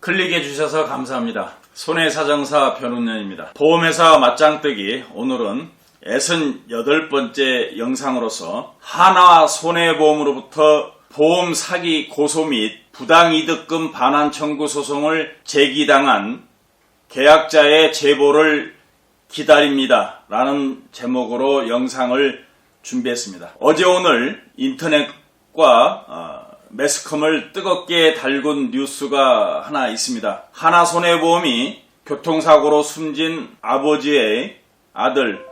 클릭해 주셔서 감사합니다. 손해사정사 변운년입니다. 보험회사 맞짱뜨기, 오늘은 68번째 영상으로서 하나손해보험으로부터 보험 사기 고소 및 부당이득금 반환 청구 소송을 제기당한 계약자의 제보를 기다립니다 라는 제목으로 영상을 준비했습니다. 어제 오늘 인터넷과 매스컴을 뜨겁게 달군 뉴스가 하나 있습니다. 하나손해보험이 교통사고로 숨진 아버지의 아들,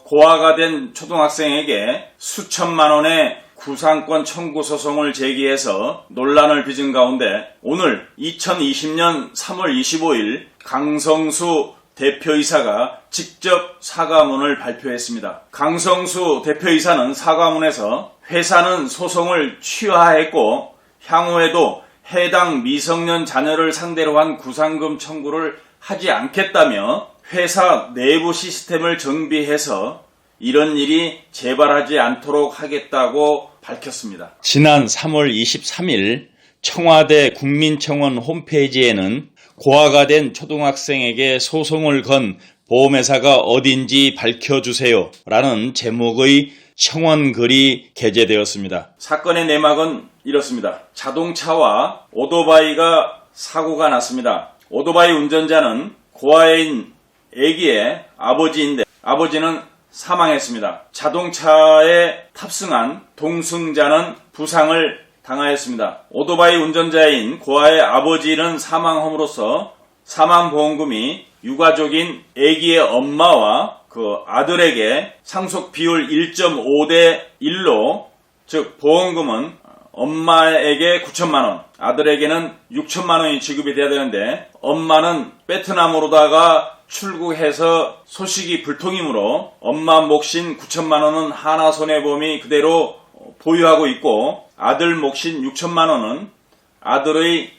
고아가 된 초등학생에게 수천만 원의 구상권 청구 소송을 제기해서 논란을 빚은 가운데 오늘 2020년 3월 25일 강성수 대표이사가 직접 사과문을 발표했습니다. 강성수 대표이사는 사과문에서 회사는 소송을 취하했고 향후에도 해당 미성년 자녀를 상대로 한 구상금 청구를 하지 않겠다며 회사 내부 시스템을 정비해서 이런 일이 재발하지 않도록 하겠다고 밝혔습니다. 지난 3월 23일 청와대 국민청원 홈페이지에는 고아가 된 초등학생에게 소송을 건 보험회사가 어딘지 밝혀주세요 라는 제목의 청원글이 게재되었습니다. 사건의 내막은 이렇습니다. 자동차와 오토바이가 사고가 났습니다. 오토바이 운전자는 고아인 아기의 아버지인데 아버지는 사망했습니다. 자동차에 탑승한 동승자는 부상을 당하였습니다. 오토바이 운전자인 고아의 아버지는 사망함으로써 사망보험금이 유가족인 아기의 엄마와 그 아들에게 상속 비율 1.5대 1로 즉 보험금은 엄마에게 9천만 원, 아들에게는 6천만 원이 지급이 돼야 되는데 엄마는 베트남으로다가 출국해서 소식이 불통이므로 엄마 몫인 9천만 원은 하나손해보험이 그대로 보유하고 있고 아들 몫인 6천만 원은 아들의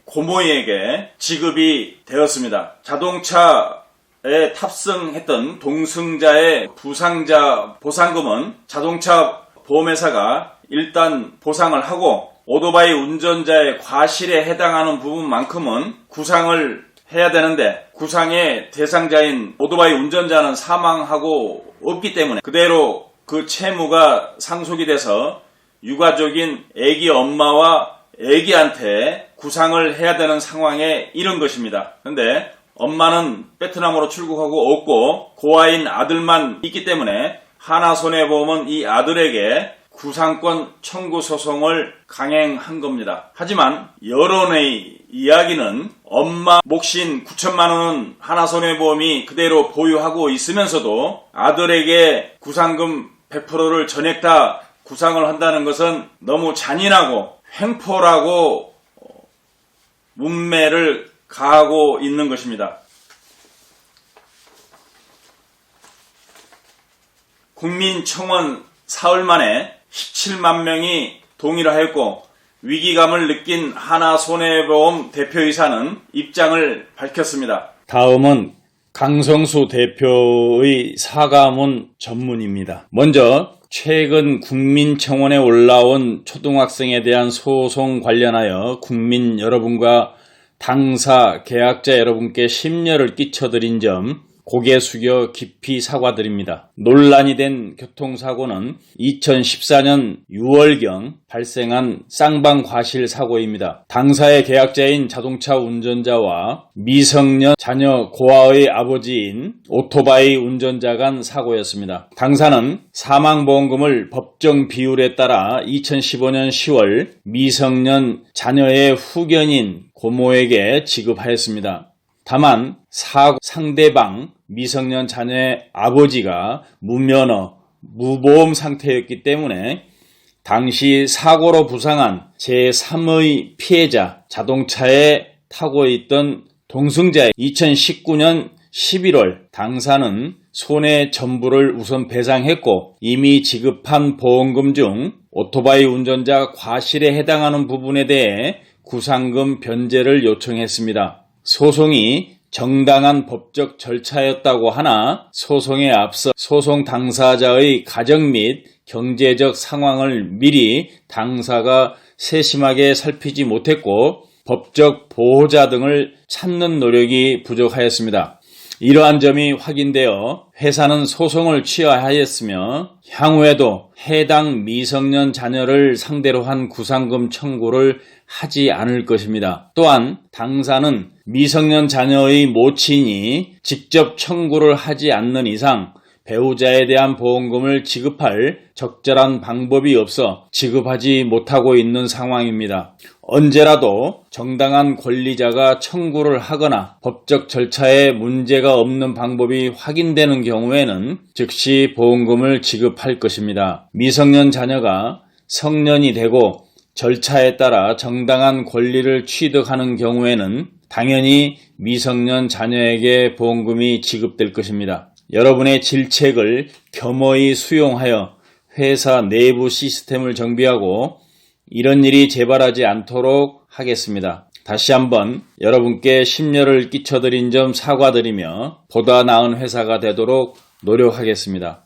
고모에게 지급이 되었습니다. 자동차에 탑승했던 동승자의 부상자 보상금은 자동차 보험회사가 일단 보상을 하고 오토바이 운전자의 과실에 해당하는 부분만큼은 구상을 해야 되는데 구상의 대상자인 오토바이 운전자는 사망하고 없기 때문에 그대로 그 채무가 상속이 돼서 유가족인 아기 엄마와 아기한테 구상을 해야 되는 상황에 이른 것입니다. 그런데 엄마는 베트남으로 출국하고 없고 고아인 아들만 있기 때문에 하나손해보험은 이 아들에게 구상권 청구 소송을 강행한 겁니다. 하지만 여론의 이야기는 엄마 몫인 9천만 원은 하나손해보험이 그대로 보유하고 있으면서도 아들에게 구상금 100%를 전액 다 구상을 한다는 것은 너무 잔인하고 횡포라고 문매를 가하고 있는 것입니다. 국민청원 사흘 만에 17만 명이 동의를 하였고 위기감을 느낀 하나손해보험 대표이사는 입장을 밝혔습니다. 다음은 강성수 대표의 사과문 전문입니다. 먼저 최근 국민청원에 올라온 초등학생에 대한 소송 관련하여 국민 여러분과 당사 계약자 여러분께 심려를 끼쳐드린 점 고개 숙여 깊이 사과드립니다. 논란이 된 교통사고는 2014년 6월경 발생한 쌍방 과실 사고입니다. 당사의 계약자인 자동차 운전자와 미성년 자녀 고아의 아버지인 오토바이 운전자 간 사고였습니다. 당사는 사망보험금을 법정 비율에 따라 2015년 10월 미성년 자녀의 후견인 고모에게 지급하였습니다. 다만 상대방 미성년 자녀의 아버지가 무면허, 무보험 상태였기 때문에 당시 사고로 부상한 제3의 피해자 자동차에 타고 있던 동승자의 2019년 11월 당사는 손해 전부를 우선 배상했고 이미 지급한 보험금 중 오토바이 운전자 과실에 해당하는 부분에 대해 구상금 변제를 요청했습니다. 소송이 정당한 법적 절차였다고 하나 소송에 앞서 소송 당사자의 가정 및 경제적 상황을 미리 당사가 세심하게 살피지 못했고 법적 보호자 등을 찾는 노력이 부족하였습니다. 이러한 점이 확인되어 회사는 소송을 취하하였으며 향후에도 해당 미성년 자녀를 상대로 한 구상금 청구를 하지 않을 것입니다. 또한 당사는 미성년 자녀의 모친이 직접 청구를 하지 않는 이상 배우자에 대한 보험금을 지급할 적절한 방법이 없어 지급하지 못하고 있는 상황입니다. 언제라도 정당한 권리자가 청구를 하거나 법적 절차에 문제가 없는 방법이 확인되는 경우에는 즉시 보험금을 지급할 것입니다. 미성년 자녀가 성년이 되고 절차에 따라 정당한 권리를 취득하는 경우에는 당연히 미성년 자녀에게 보험금이 지급될 것입니다. 여러분의 질책을 겸허히 수용하여 회사 내부 시스템을 정비하고 이런 일이 재발하지 않도록 하겠습니다. 다시 한번 여러분께 심려를 끼쳐드린 점 사과드리며 보다 나은 회사가 되도록 노력하겠습니다.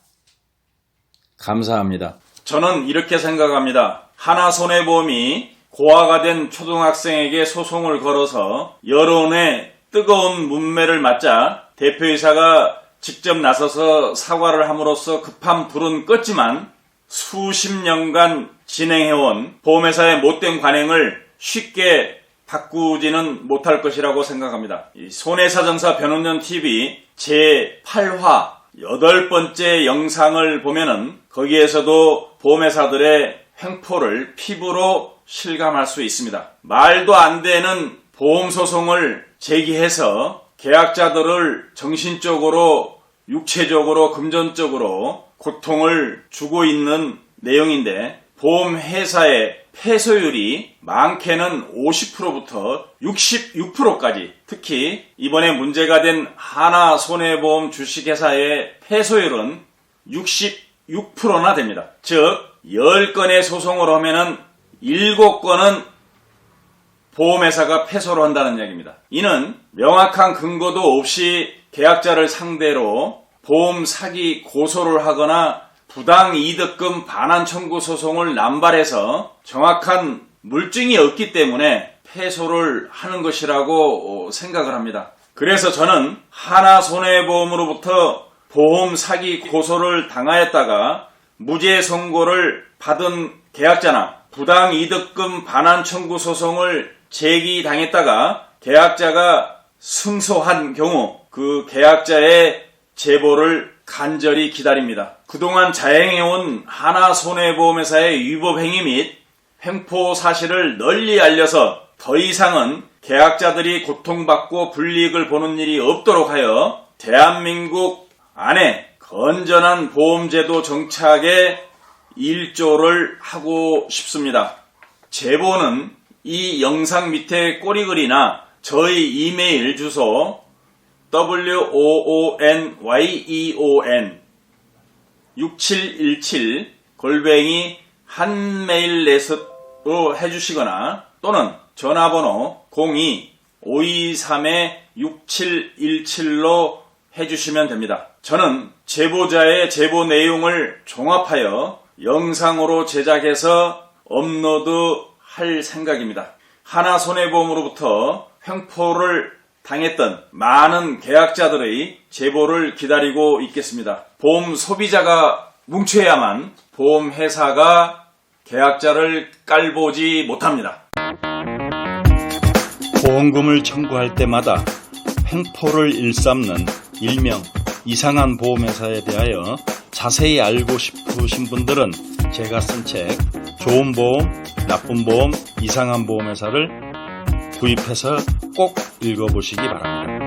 감사합니다. 저는 이렇게 생각합니다. 하나손해보험이 고아가 된 초등학생에게 소송을 걸어서 여론의 뜨거운 문매를 맞자 대표이사가 직접 나서서 사과를 함으로써 급한 불은 껐지만 수십 년간 진행해온 보험회사의 못된 관행을 쉽게 바꾸지는 못할 것이라고 생각합니다. 손해사정사 변호인TV 제8화 8번째 영상을 보면은 거기에서도 보험회사들의 횡포를 피부로 실감할 수 있습니다. 말도 안 되는 보험소송을 제기해서 계약자들을 정신적으로, 육체적으로, 금전적으로 고통을 주고 있는 내용인데 보험회사의 패소율이 많게는 50%부터 66%까지 특히 이번에 문제가 된 하나손해보험 주식회사의 패소율은 66%나 됩니다. 즉 10건의 소송을 하면은 7건은 보험회사가 패소를 한다는 얘기입니다. 이는 명확한 근거도 없이 계약자를 상대로 보험 사기 고소를 하거나 부당이득금 반환 청구 소송을 남발해서 정확한 물증이 없기 때문에 패소를 하는 것이라고 생각을 합니다. 그래서 저는 하나손해보험으로부터 보험 사기 고소를 당하였다가 무죄 선고를 받은 계약자나 부당이득금 반환 청구 소송을 제기당했다가 계약자가 승소한 경우 그 계약자의 제보를 간절히 기다립니다. 그동안 자행해온 하나손해보험회사의 위법행위 및 횡포 사실을 널리 알려서 더 이상은 계약자들이 고통받고 불이익을 보는 일이 없도록 하여 대한민국 안에 건전한 보험제도 정착에 일조를 하고 싶습니다. 제보는 이 영상 밑에 꼬리글이나 저희 이메일 주소 woonyeon6717 한메일넷으로 해주시거나 또는 전화번호 02-523-6717로 해주시면 됩니다. 저는 제보자의 제보 내용을 종합하여 영상으로 제작해서 업로드할 생각입니다. 하나손해보험으로부터 횡포를 당했던 많은 계약자들의 제보를 기다리고 있겠습니다. 보험 소비자가 뭉쳐야만 보험회사가 계약자를 깔보지 못합니다. 보험금을 청구할 때마다 횡포를 일삼는 일명 이상한 보험회사에 대하여 자세히 알고 싶으신 분들은 제가 쓴 책 좋은 보험, 나쁜 보험, 이상한 보험회사를 구입해서 꼭 읽어보시기 바랍니다.